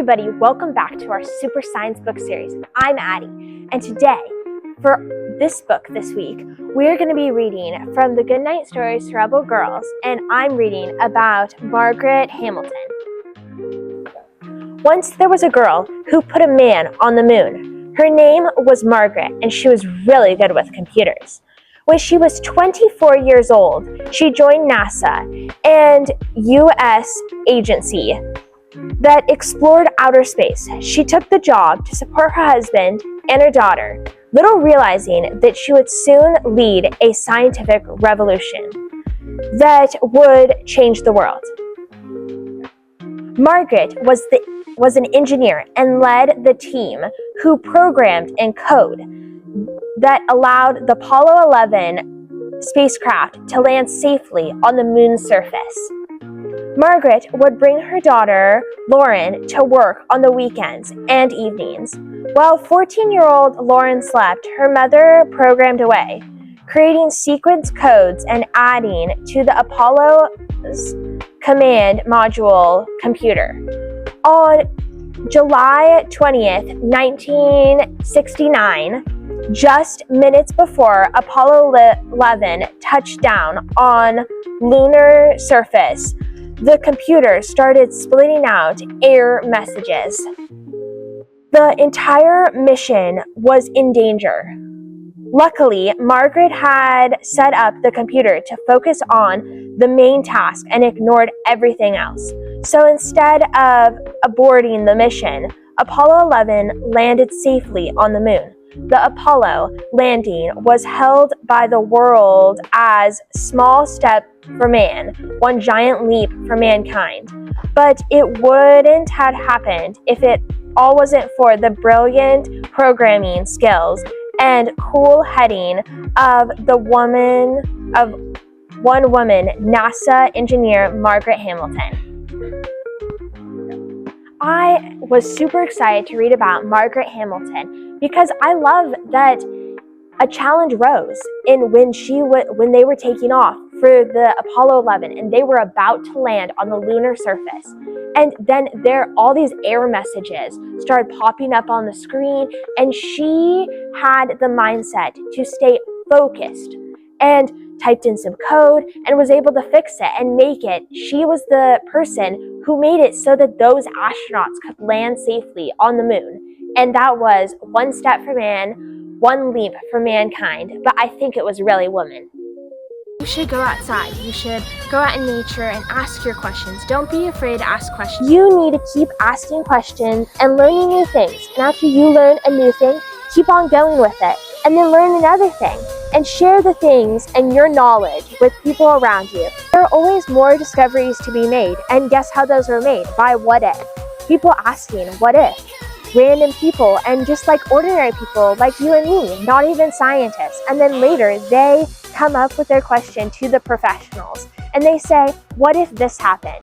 everybody, welcome back to our Super Science book series. I'm Addie, and today, for this book this week, we're going to be reading from the Goodnight Stories to Rebel Girls, and I'm reading about Margaret Hamilton. Once there was a girl who put a man on the moon. Her name was Margaret, and she was really good with computers. When she was 24 years old, she joined NASA, an U.S. agency that explored outer space. She took the job to support her husband and her daughter, little realizing that she would soon lead a scientific revolution that would change the world. Margaret was an engineer and led the team who programmed and code that allowed the Apollo 11 spacecraft to land safely on the moon's surface. Margaret would bring her daughter, Lauren, to work on the weekends and evenings. While 14-year-old Lauren slept, her mother programmed away, creating sequence codes and adding to the Apollo's command module computer. On July 20th, 1969, just minutes before Apollo 11 touched down on lunar surface, the computer started splitting out error messages. The entire mission was in danger. Luckily, Margaret had set up the computer to focus on the main task and ignored everything else. So instead of aborting the mission, Apollo 11 landed safely on the moon. The Apollo landing was hailed by the world as a small step for man, one giant leap for mankind. But it wouldn't have happened if it all wasn't for the brilliant programming skills and cool heading of one woman, NASA engineer Margaret Hamilton. I was super excited to read about Margaret Hamilton because I love that a challenge rose in when they were taking off for the Apollo 11 and they were about to land on the lunar surface. And then all these error messages started popping up on the screen, and she had the mindset to stay focused and typed in some code and was able to fix it and make it. She was the person who made it so that those astronauts could land safely on the moon. And that was one step for man, one leap for mankind. But I think it was really woman. You should go outside. You should go out in nature and ask your questions. Don't be afraid to ask questions. You need to keep asking questions and learning new things. And after you learn a new thing, keep on going with it. And then learn another thing. And share the things and your knowledge with people around you. There are always more discoveries to be made. And guess how those were made? By what if? People asking, what if? Random people, and just like ordinary people like you and me, not even scientists. And then later they come up with their question to the professionals and they say, what if this happened?